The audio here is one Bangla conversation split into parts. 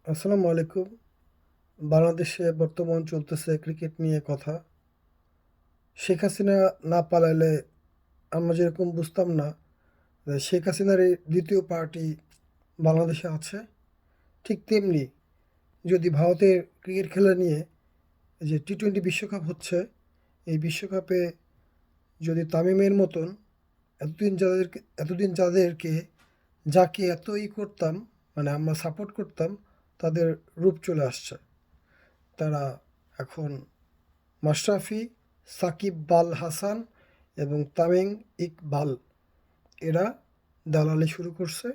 আসসালামু আলাইকুম। বাংলাদেশে বর্তমান চলতেছে ক্রিকেট নিয়ে কথা। শেখ হাসিনা না পালাইলে আমরা যেরকম বুঝতাম না যে শেখ হাসিনার এই দ্বিতীয় পার্টি বাংলাদেশে আছে, ঠিক তেমনি যদি ভারতের ক্রিকেট খেলা নিয়ে যে টি-20 বিশ্বকাপ হচ্ছে, এই বিশ্বকাপে যদি তামিমের মতন এতদিন যাদেরকে যাকে এতই করতাম, মানে আমরা সাপোর্ট করতাম, তাদের রূপ চলে আসছে। তারা এখন মাশরাফি, সাকিব আল হাসান এবং তামিম ইকবাল এরা দালালি শুরু করছে।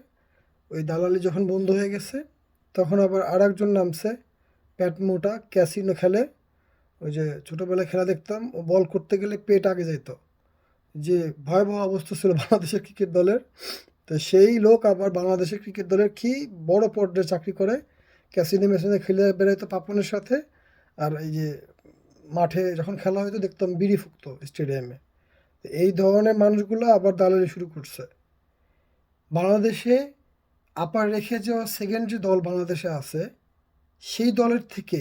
ওই দালালি যখন বন্ধ হয়ে গেছে, তখন আবার আরেকজন নামছে, পেট মোটা, ক্যাসিনো খেলে। ওই যে ছোটোবেলায় খেলা দেখতাম, ও বল করতে গেলে পেট আগে যেত, যে ভয়াবহ অবস্থা ছিল বাংলাদেশের ক্রিকেট দলের। তো সেই লোক আবার বাংলাদেশের ক্রিকেট দলের কি বড় পর্যায়ে চাকরি করে, ক্যাসিনো মেশিনে খেলে বেড়াইতো পাপনের সাথে। আর এই যে মাঠে যখন খেলা হয়তো দেখতাম বিড়ি ফুঁকতো স্টেডিয়ামে। এই ধরনের মানুষগুলো আবার দালালি শুরু করছে বাংলাদেশে। আপার রেখে যাওয়া সেকেন্ড যে দল বাংলাদেশে আছে, সেই দলের থেকে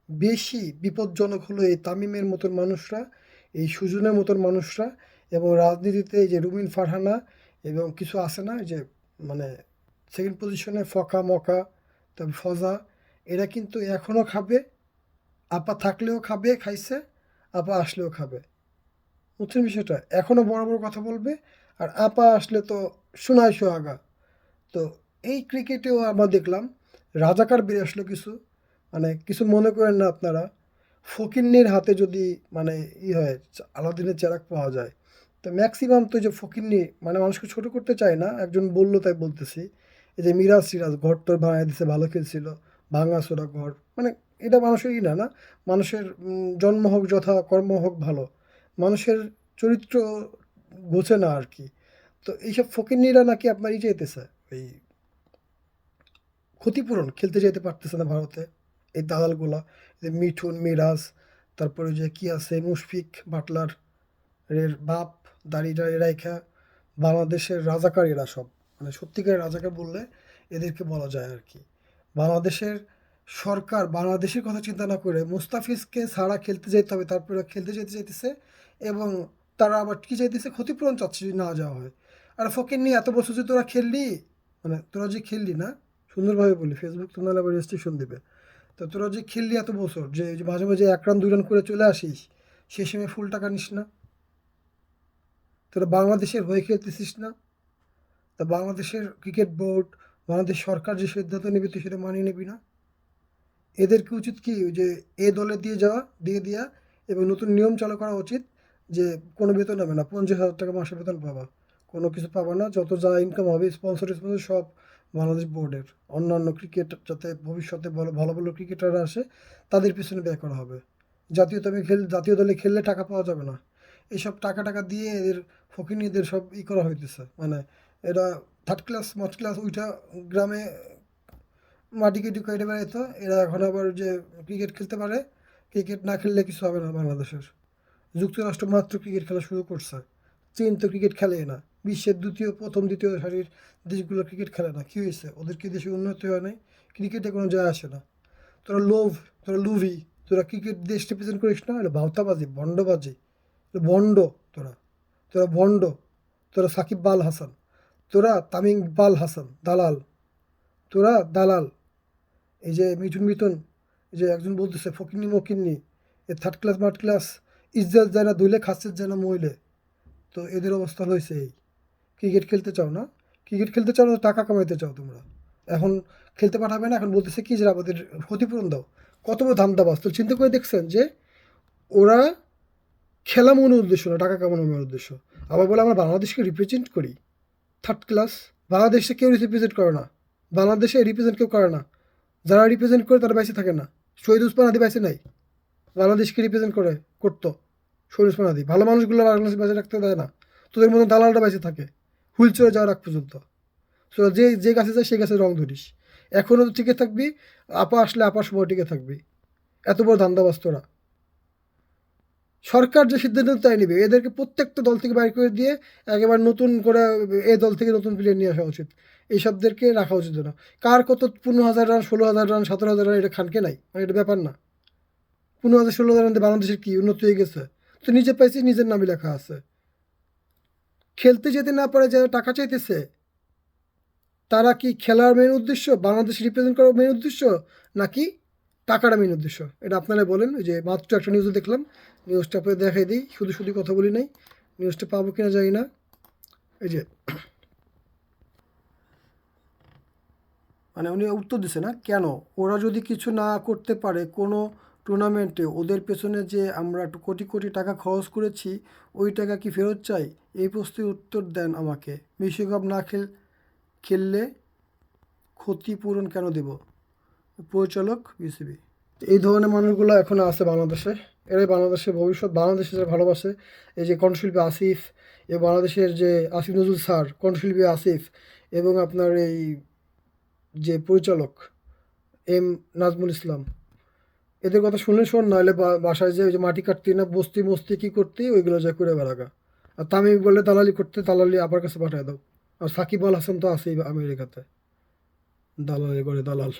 বেশি বিপজ্জনক হলো এই তামিমের মতন মানুষরা, এই সুজনের মতন মানুষরা। এবং রাজনীতিতে এই যে রুমিন ফারহানা এবং কিছু আছে না, এই যে মানে সেকেন্ড পজিশনে ফকা মকা, তারপর ফজা, এরা কিন্তু এখনও খাবে। আপা থাকলেও খাবে, খাইছে, আপা আসলেও খাবে। বুঝছেন বিষয়টা? এখনও বড় বড় কথা বলবে, আর আপা আসলে তো সোনায় সোহাগা। তো এই ক্রিকেটেও আমরা দেখলাম রাজাকার বেরিয়ে আসলো কিছু। মানে কিছু মনে করেন না আপনারা, ফকিন্নির হাতে যদি মানে হয়, আলাদিনের চেরাগ পাওয়া যায়, তো ম্যাক্সিমাম তো যে ফকিন্নি, মানে মানুষকে ছোট করতে চায় না, একজন বললো তাই বলতেছি। এই যে মিরাজ সিরাজ ঘর তোর ভাঙায় দিছে, ভালো খেলছিল, ভাঙা চোরা ঘর, মানে এটা মানুষেরই না না। মানুষের জন্ম হোক যথা, কর্ম হোক ভালো, মানুষের চরিত্র গোছে না আর কি। তো এইসব ফকিন্নিরা নাকি আপনার যেতেছে এই ক্ষতিপূরণ খেলতে যেতে পারতেছে না ভারতে, এই দালালগুলা, যে মিঠুন মিরাজ, তারপরে যে কি আছে মুশফিক বাটলার এর বাপ, দাড়িটা রাইখা বাংলাদেশের রাজাকার এরা সব। মানে সত্যিকারের রাজাকার বললে এদেরকে বলা যায় আর কি। বাংলাদেশের সরকার বাংলাদেশের কথা চিন্তা না করে মুস্তাফিজকে ছাড়া খেলতে যেতে হবে, তারপরে খেলতে যেতে চাইতেছে। এবং তারা আবার কী চাইতেছে, ক্ষতিপূরণ চাচ্ছে যদি না যাওয়া হয়। আর ফকির নিয়ে এত বছর যে তোরা খেললি, মানে তোরা যে খেললি না, সুন্দরভাবে বলি, ফেসবুক তো নাহলে আবার রেজিস্ট্রেশন দেবে। তো তোরা যে খেললি এত বছর, যে যে মাঝে মাঝে 1 রান 2 রান করে চলে আসিস, সেই সময় ফুল টাকা নিস না? তোরা বাংলাদেশের হয়ে খেলতেছিস না? তা বাংলাদেশের ক্রিকেট বোর্ড, বাংলাদেশ সরকার যে সিদ্ধান্ত নেবে তুই সেটা মানিয়ে নিবি না? এদেরকে উচিত কি, যে এ দলে দিয়ে যাওয়া, দিয়ে দেওয়া, এবং নতুন নিয়ম চালু করা উচিত, যে কোনো বেতন হবে না, 50,000 টাকা মাসে বেতন পাবা, কোনো কিছু পাবা না, যত যা ইনকাম হবে স্পন্সর স্পন্সর সব বাংলাদেশ বোর্ডের। অন্যান্য ক্রিকেট যাতে ভবিষ্যতে ভালো ভালো ভালো ক্রিকেটাররা আসে, তাদের পিছনে ব্যয় করা হবে। জাতীয় দলে খেললে টাকা পাওয়া যাবে না। এইসব টাকা টাকা দিয়ে এদের ফকিনীদের সব করা হইতেছে। মানে এরা থার্ড ক্লাস মার্ড ক্লাস ওইটা গ্রামে মাটি কেটে কেটে বেড়াইতো, এরা এখন আবার যে ক্রিকেট খেলতে পারে। ক্রিকেট না খেললে কিছু হবে না বাংলাদেশের। যুক্তরাষ্ট্র মাত্র ক্রিকেট খেলা শুরু করছে, চীন তো ক্রিকেট খেলেই না। বিশ্বের প্রথম দ্বিতীয় সারির দেশগুলো ক্রিকেট খেলে না, কী হয়েছে? ওদের কি দেশে উন্নতি হয় নাই? ক্রিকেটে কোনো যায় আসে না। তোরা লোভ, তোরা লুভি, তোরা ক্রিকেট দেশ রিপ্রেজেন্ট করিস না, এটা ভাওতাবাজি, ভণ্ডবাজি, ভণ্ড। তোরা তোরা ভণ্ড। তোরা সাকিব আল হাসান, তোরা তামিম ইকবাল হাসান দালাল, তোরা দালাল। এই যে মিঠুন মিঠুন, এই যে একজন বলতেছে ফকিন্নি মকিন্নি, এ থার্ড ক্লাস মার্ড ক্লাস, ইজ্জত যায় না ধুইলে, খাসের যায় না মইলে। তো এদের অবস্থা হয়েছে এই। ক্রিকেট খেলতে চাও না? ক্রিকেট খেলতে চাও না, টাকা কামাইতে চাও তোমরা। এখন খেলতে পাঠাবে না, এখন বলতেছে কি যে আমাদের ক্ষতিপূরণ দাও। কত বড় ধান্দাবাজ! তো চিন্তা করে দেখছেন যে ওরা খেলা মূল উদ্দেশ্য না, টাকা কামানো মূল উদ্দেশ্য। আবার বলে আমরা বাংলাদেশকে রিপ্রেজেন্ট করি। Third class! বাংলাদেশে কেউ রিপ্রেজেন্ট করে না। বাংলাদেশে রিপ্রেজেন্ট কেউ করে না। যারা রিপ্রেজেন্ট করে তারা বেঁচে থাকে না। শহীদ উসমান হাদি বেঁচে নাই, বাংলাদেশকে রিপ্রেজেন্ট করে করতো। শহীদ উসমান হাদি ভালো মানুষগুলো বাংলাদেশ বেঁচে রাখতে দেয় না, তোদের মতন দালালটা বেঁচে থাকে হুইল চেয়ারে যাওয়ার আগ পর্যন্ত। সো যে যে গাছে যায় সেই গাছে রং ধরিস। এখনও তো টিকে থাকবি, আপা আসলে আপার সময় টিকে থাকবি। এত বড় ধান্দাবাজ তোরা। সরকার যে সিদ্ধান্ত তাই নেবে, এদেরকে প্রত্যেকটা দল থেকে বাইর করে দিয়ে একেবারে নতুন করে এই দল থেকে নতুন প্লেয়ার নিয়ে আসা উচিত। এইসবদেরকে রাখা উচিত না। কার কত 15,000 রান, 16,000 রান, 17,000 রান, এটা খানকে নাই, মানে এটা ব্যাপার না। 15,000 16,000 রান দিয়ে বাংলাদেশের কি উন্নতি হয়ে গেছে? তো নিজে পাইছি, নিজের নামে লেখা আছে। খেলতে যেতে না পারে যারা টাকা চাইতেছে, তারা কি খেলার মেন উদ্দেশ্য, বাংলাদেশ রিপ্রেজেন্ট করার মেন উদ্দেশ্য, নাকি টাকাটা মেন উদ্দেশ্য? এটা আপনারা বলেন। ওই যে মাত্র একটা নিউজ দেখলাম, নিউজটা আপনাদের দেখাই দিই, শুধু শুধু কথা বলি নাই, নিউজটা পাবো কিনা জানি না। এই যে মানে উনি উত্তর দিছে না কেন, ওরা যদি কিছু না করতে পারে কোনো টুর্নামেন্টে, ওদের পেছনে যে আমরা একটু কোটি কোটি টাকা খরচ করেছি, ওই টাকা কি ফেরত চাই? এই প্রশ্নের উত্তর দেন আমাকে। বিশ্বকাপ না খেললে ক্ষতিপূরণ কেন দেব? পরিচালক বিসিবি। এই ধরনের মানুষগুলো এখন আছে বাংলাদেশে, এরাই বাংলাদেশের ভবিষ্যৎ। বাংলাদেশে যারা ভালোবাসে, এই যে কণ্ঠশিল্পী আসিফ, এবং বাংলাদেশের যে আসিফ নজরুল স্যার, কণ্ঠশিল্পী আসিফ, এবং আপনার এই যে পরিচালক এম নাজমুল ইসলাম, এদের কথা শুনলে শোন, নাহলে বাসায় যে ওই যে মাটি কাটতি না, বস্তি মস্তি কী করতে, ওইগুলো যা করে বেড়াগা। আর তামিম বললে দালালি করতে, দালালি আবার কাছে পাঠায় দাও। আর সাকিব আল হাসান তো আছেই আমেরিকাতে, দালালি করে দালাল।